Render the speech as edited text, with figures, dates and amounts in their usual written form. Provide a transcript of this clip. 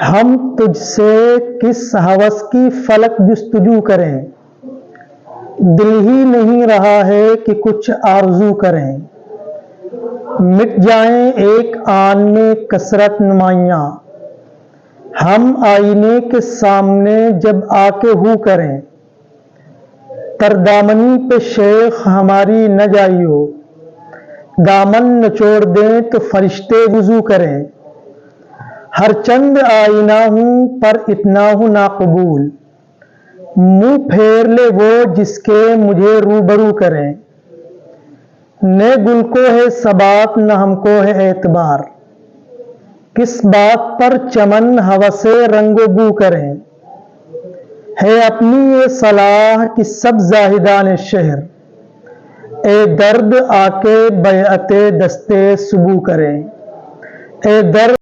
ہم تجھ سے کس ہوس کی فلک جستجو کریں، دل ہی نہیں رہا ہے کہ کچھ آرزو کریں۔ مٹ جائیں ایک آن میں کثرت نمائیاں، ہم آئینے کے سامنے جب آ کے ہو کریں۔ تردامنی پہ شیخ ہماری نہ جائیو، دامن نچوڑ دیں تو فرشتے وضو کریں۔ ہر چند آئینہ ہوں پر اتنا ہوں ناقبول، منہ پھیر لے وہ جس کے مجھے روبرو کریں۔ نہ گل کو ہے ثبات نہ ہم کو ہے اعتبار، کس بات پر چمن ہوس رنگ و بو کریں۔ ہے اپنی یہ صلاح کہ سب زاہدان شہر، اے درد آ کے بیعت دستے سبو کریں۔ اے درد